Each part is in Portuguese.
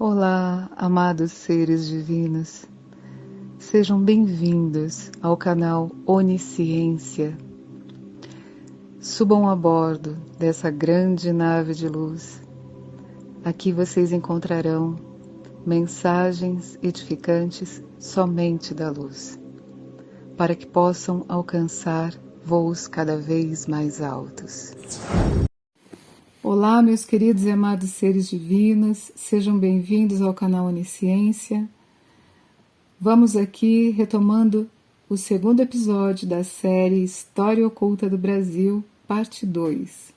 Olá, amados seres divinos, sejam bem-vindos ao canal Onisciência. Subam a bordo dessa grande nave de luz. Aqui vocês encontrarão mensagens edificantes somente da luz, para que possam alcançar voos cada vez mais altos. Olá, meus queridos e amados seres divinos, sejam bem-vindos ao canal Onisciência. Vamos aqui retomando o segundo episódio da série História Oculta do Brasil, parte 2.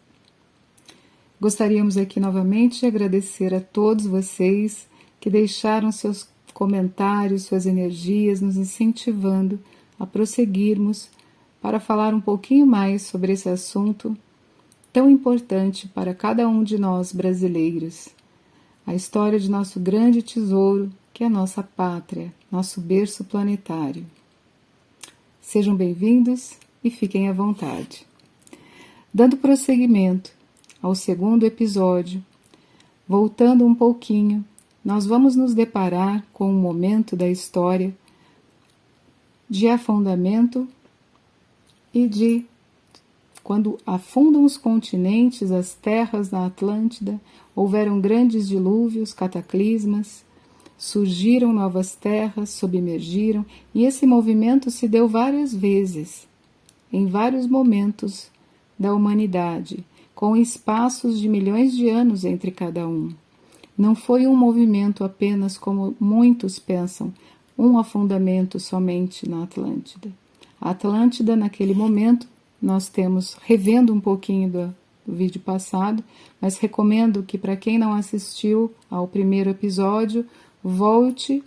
Gostaríamos aqui novamente de agradecer a todos vocês que deixaram seus comentários, suas energias, nos incentivando a prosseguirmos para falar um pouquinho mais sobre esse assunto tão importante para cada um de nós brasileiros. A história de nosso grande tesouro, que é a nossa pátria, nosso berço planetário. Sejam bem-vindos e fiquem à vontade. Dando prosseguimento ao segundo episódio, voltando um pouquinho, nós vamos nos deparar com um momento da história de afundamento e de quando afundam os continentes, as terras na Atlântida, houveram grandes dilúvios, cataclismas, surgiram novas terras, submergiram, e esse movimento se deu várias vezes, em vários momentos da humanidade, com espaços de milhões de anos entre cada um. Não foi um movimento apenas como muitos pensam, um afundamento somente na Atlântida. A Atlântida, naquele momento, nós temos, revendo um pouquinho do vídeo passado, mas recomendo que para quem não assistiu ao primeiro episódio, volte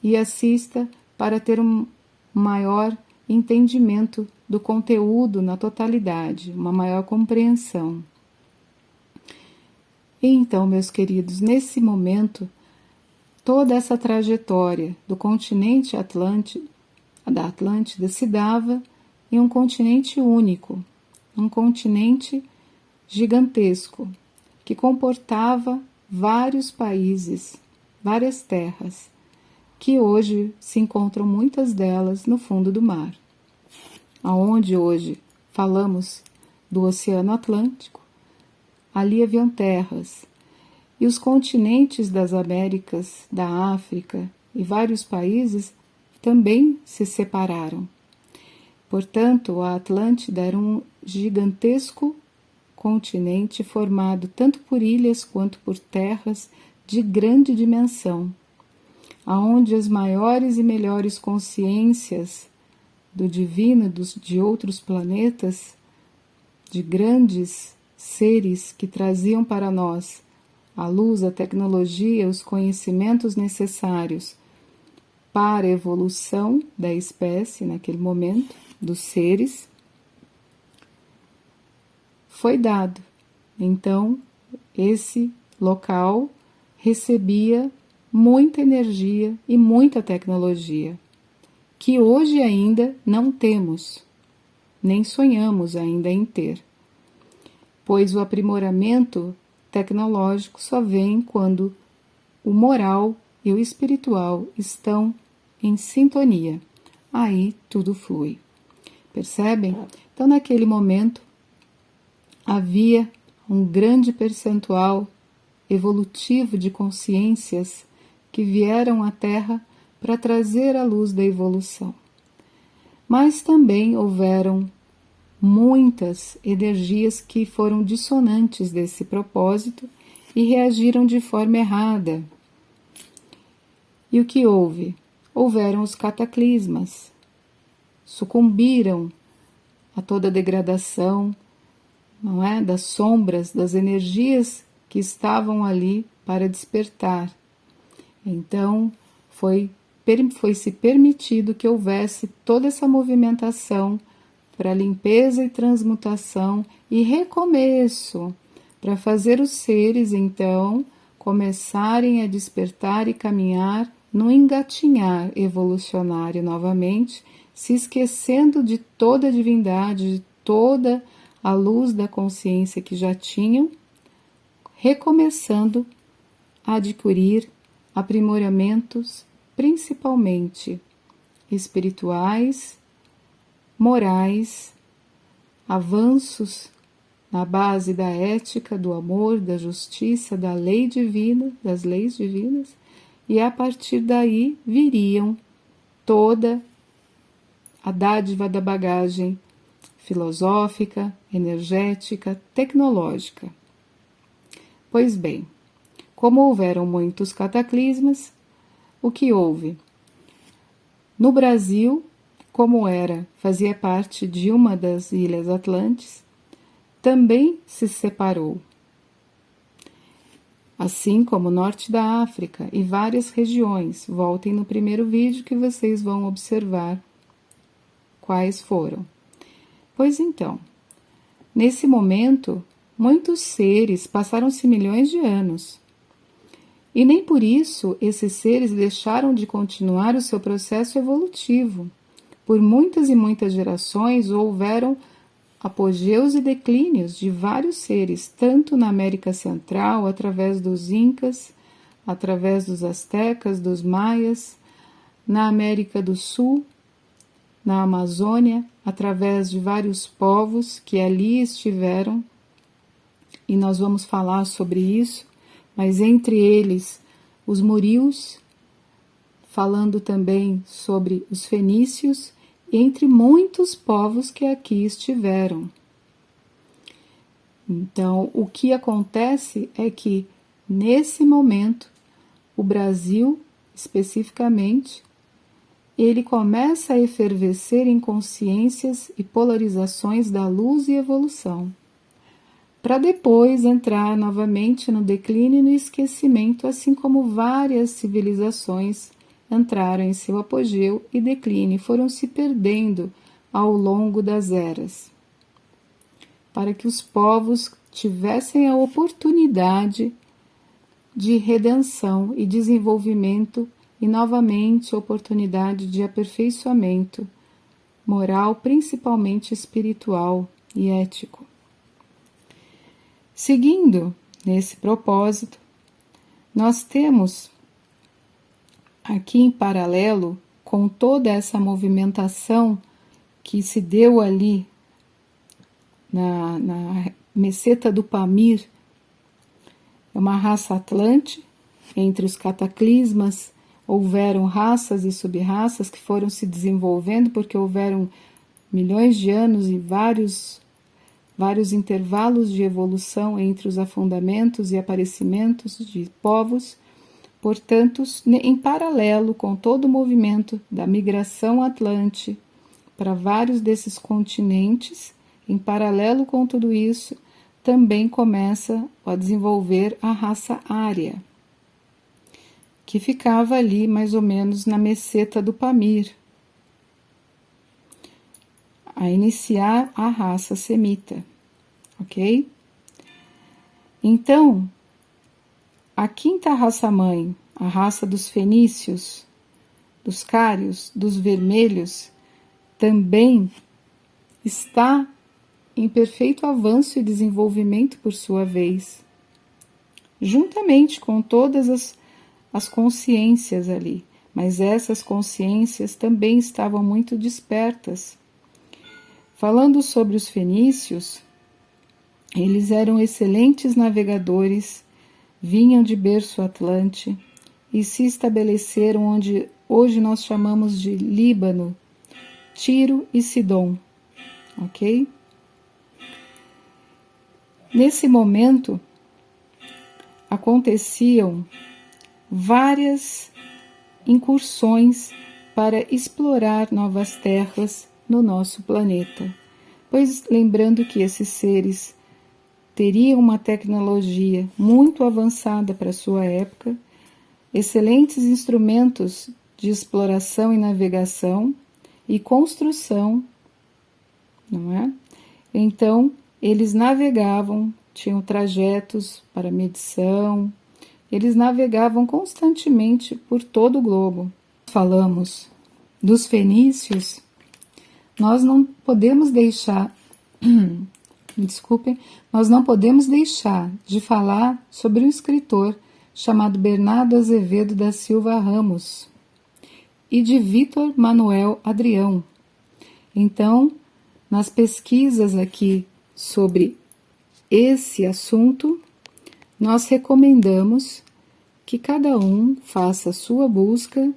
e assista para ter um maior entendimento do conteúdo na totalidade, uma maior compreensão. E então, meus queridos, nesse momento, toda essa trajetória do continente da Atlântida se dava em um continente único, um continente gigantesco, que comportava vários países, várias terras, que hoje se encontram muitas delas no fundo do mar. Aonde hoje falamos do Oceano Atlântico, ali haviam terras, e os continentes das Américas, da África e vários países também se separaram. Portanto, a Atlântida era um gigantesco continente formado tanto por ilhas quanto por terras de grande dimensão, aonde as maiores e melhores consciências do divino de outros planetas, de grandes seres que traziam para nós a luz, a tecnologia, os conhecimentos necessários para a evolução da espécie naquele momento, dos seres, foi dado. Então, esse local recebia muita energia e muita tecnologia, que hoje ainda não temos, nem sonhamos ainda em ter, pois o aprimoramento tecnológico só vem quando o moral e o espiritual estão em sintonia. Aí tudo flui. Percebem? Então, naquele momento, havia um grande percentual evolutivo de consciências que vieram à Terra para trazer a luz da evolução. Mas também houveram muitas energias que foram dissonantes desse propósito e reagiram de forma errada. E o que houve? Houveram os cataclismas, sucumbiram a toda a degradação, não é? Das sombras, das energias que estavam ali para despertar. Então, foi-se permitido que houvesse toda essa movimentação para limpeza e transmutação e recomeço, para fazer os seres, então, começarem a despertar e caminhar no engatinhar evolucionário novamente, se esquecendo de toda a divindade, de toda a luz da consciência que já tinham, recomeçando a adquirir aprimoramentos, principalmente espirituais, morais, avanços na base da ética, do amor, da justiça, da lei divina, das leis divinas, e a partir daí viriam toda a dádiva da bagagem filosófica, energética, tecnológica. Pois bem, como houveram muitos cataclismas, o que houve? No Brasil, como fazia parte de uma das Ilhas Atlantes, também se separou. Assim como o norte da África e várias regiões. Voltem no primeiro vídeo que vocês vão observar quais foram. Pois então, nesse momento, muitos seres passaram-se milhões de anos. E nem por isso esses seres deixaram de continuar o seu processo evolutivo. Por muitas e muitas gerações houveram apogeus e declínios de vários seres, tanto na América Central, através dos Incas, através dos Astecas, dos Maias, na América do Sul, na Amazônia, através de vários povos que ali estiveram, e nós vamos falar sobre isso, mas entre eles os morios, falando também sobre os fenícios, entre muitos povos que aqui estiveram. Então, o que acontece é que, nesse momento, o Brasil, especificamente, ele começa a efervescer em consciências e polarizações da luz e evolução, para depois entrar novamente no declínio e no esquecimento, assim como várias civilizações entraram em seu apogeu e declínio e foram se perdendo ao longo das eras, para que os povos tivessem a oportunidade de redenção e desenvolvimento e novamente oportunidade de aperfeiçoamento moral, principalmente espiritual e ético. Seguindo nesse propósito, nós temos aqui em paralelo com toda essa movimentação que se deu ali na meseta do Pamir, é uma raça atlante. Entre os cataclismas houveram raças e sub-raças que foram se desenvolvendo porque houveram milhões de anos e vários intervalos de evolução entre os afundamentos e aparecimentos de povos. Portanto, em paralelo com todo o movimento da migração atlante para vários desses continentes, em paralelo com tudo isso, também começa a desenvolver a raça ária, que ficava ali mais ou menos na meseta do Pamir, a iniciar a raça semita, ok? Então, a quinta raça-mãe, a raça dos fenícios, dos cários, dos vermelhos, também está em perfeito avanço e desenvolvimento por sua vez, juntamente com todas as consciências ali, mas essas consciências também estavam muito despertas. Falando sobre os fenícios, eles eram excelentes navegadores, vinham de berço atlante e se estabeleceram onde hoje nós chamamos de Líbano, Tiro e Sidom, ok? Nesse momento, aconteciam várias incursões para explorar novas terras no nosso planeta, pois lembrando que esses seres teriam uma tecnologia muito avançada para sua época, excelentes instrumentos de exploração e navegação e construção, não é? Então, eles navegavam, tinham trajetos para medição, eles navegavam constantemente por todo o globo. Falamos dos fenícios, nós não podemos deixar, me desculpem, nós não podemos deixar de falar sobre um escritor chamado Bernardo Azevedo da Silva Ramos e de Vitor Manuel Adrião. Então, nas pesquisas aqui sobre esse assunto, nós recomendamos que cada um faça a sua busca,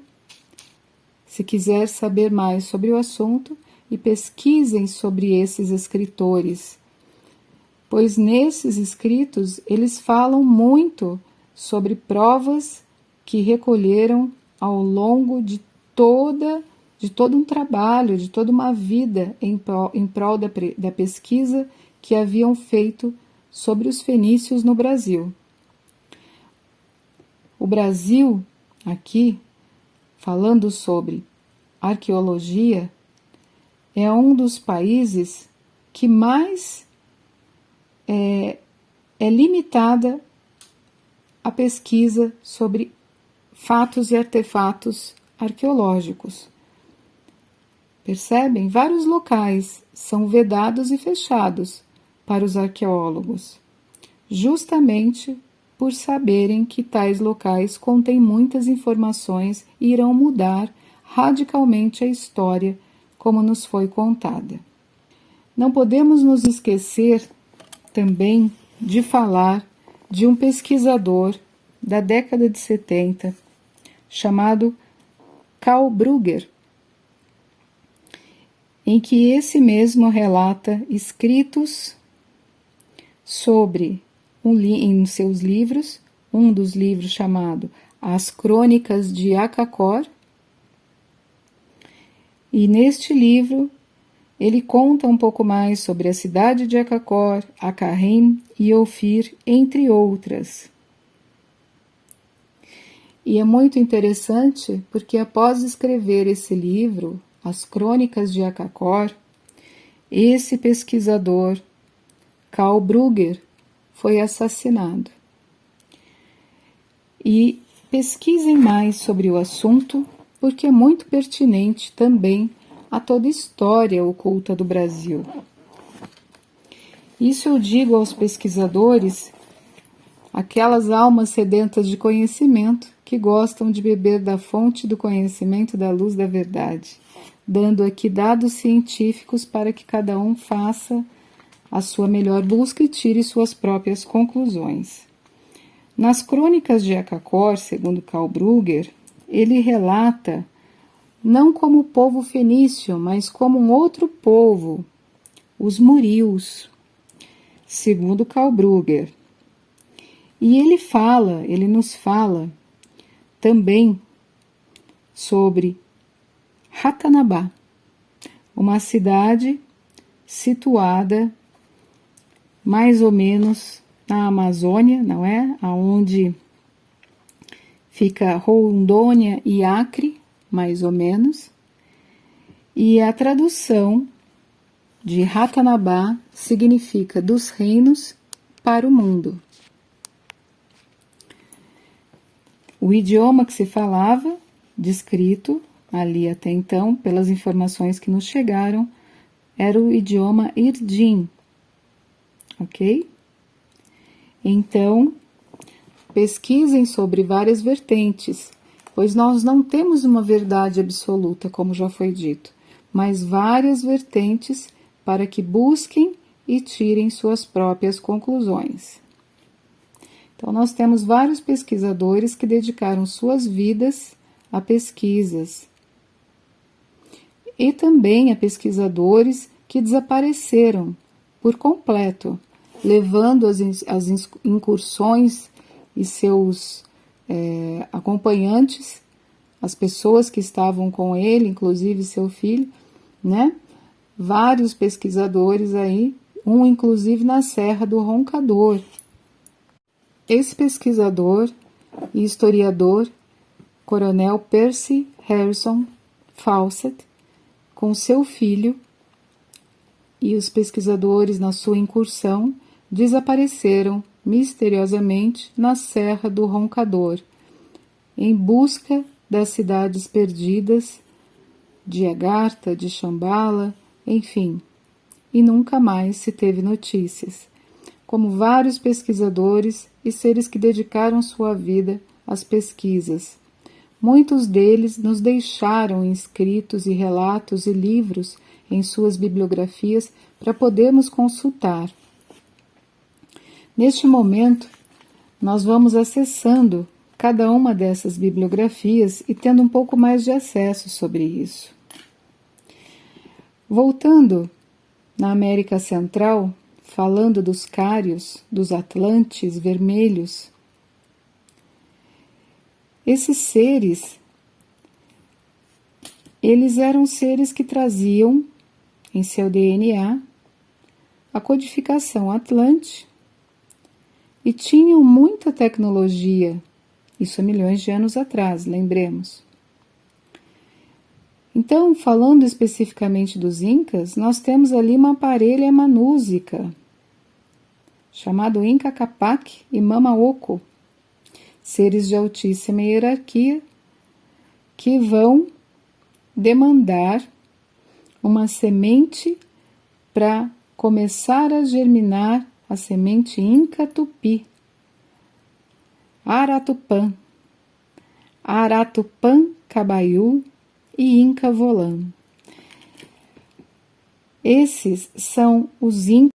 se quiser saber mais sobre o assunto, e pesquisem sobre esses escritores, pois nesses escritos eles falam muito sobre provas que recolheram ao longo de todo um trabalho, de toda uma vida em prol da pesquisa que haviam feito sobre os fenícios no Brasil. O Brasil, aqui, falando sobre arqueologia, é um dos países que mais é limitada a pesquisa sobre fatos e artefatos arqueológicos. Percebem? Vários locais são vedados e fechados para os arqueólogos, justamente por saberem que tais locais contêm muitas informações e irão mudar radicalmente a história como nos foi contada. Não podemos nos esquecer também de falar de um pesquisador da década de 70, chamado Karl Brugger, em que esse mesmo relata escritos sobre, em seus livros, um dos livros chamado As Crônicas de Akakor, e neste livro ele conta um pouco mais sobre a cidade de Akakor, Akarem e Ofir, entre outras. E é muito interessante porque após escrever esse livro, As Crônicas de Akakor, esse pesquisador, Karl Brugger, foi assassinado. E pesquisem mais sobre o assunto, porque é muito pertinente também a toda a história oculta do Brasil. Isso eu digo aos pesquisadores, aquelas almas sedentas de conhecimento que gostam de beber da fonte do conhecimento da luz da verdade, dando aqui dados científicos para que cada um faça a sua melhor busca e tire suas próprias conclusões. Nas Crônicas de Akakor, segundo Karl Brugger, ele relata não como o povo fenício, mas como um outro povo, os Murios, segundo Karl Brugger. E ele nos fala também sobre Ratanabá, uma cidade situada mais ou menos na Amazônia, não é? Aonde fica Rondônia e Acre, mais ou menos. E a tradução de Ratanabá significa dos reinos para o mundo. O idioma que se falava, descrito ali até então, pelas informações que nos chegaram, era o idioma Irdim, ok? Então, pesquisem sobre várias vertentes, pois nós não temos uma verdade absoluta, como já foi dito, mas várias vertentes para que busquem e tirem suas próprias conclusões. Então, nós temos vários pesquisadores que dedicaram suas vidas a pesquisas. E também a pesquisadores que desapareceram por completo, levando as incursões e seus acompanhantes, as pessoas que estavam com ele, inclusive seu filho, né? Vários pesquisadores aí, um inclusive na Serra do Roncador. Esse pesquisador e historiador, Coronel Percy Harrison Fawcett, com seu filho e os pesquisadores na sua incursão, desapareceram misteriosamente na Serra do Roncador, em busca das cidades perdidas de Agartha, de Shambhala, enfim, e nunca mais se teve notícias. como vários pesquisadores e seres que dedicaram sua vida às pesquisas. Muitos deles nos deixaram escritos e relatos e livros em suas bibliografias para podermos consultar. Neste momento, nós vamos acessando cada uma dessas bibliografias e tendo um pouco mais de acesso sobre isso. Voltando na América Central, falando dos cários, dos atlantes vermelhos, esses seres, eles eram seres que traziam em seu DNA a codificação atlante e tinham muita tecnologia, isso há milhões de anos atrás, lembremos. Então, falando especificamente dos Incas, nós temos ali uma parelha manúsica, chamado Inca Capac e Mama Oco, seres de altíssima hierarquia que vão demandar uma semente para começar a germinar a semente Inca Tupi, Aratupã, Aratupã Cabaiú e Inca Volã. Esses são os Incas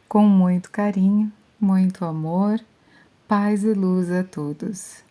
com muito carinho, muito amor, paz e luz a todos.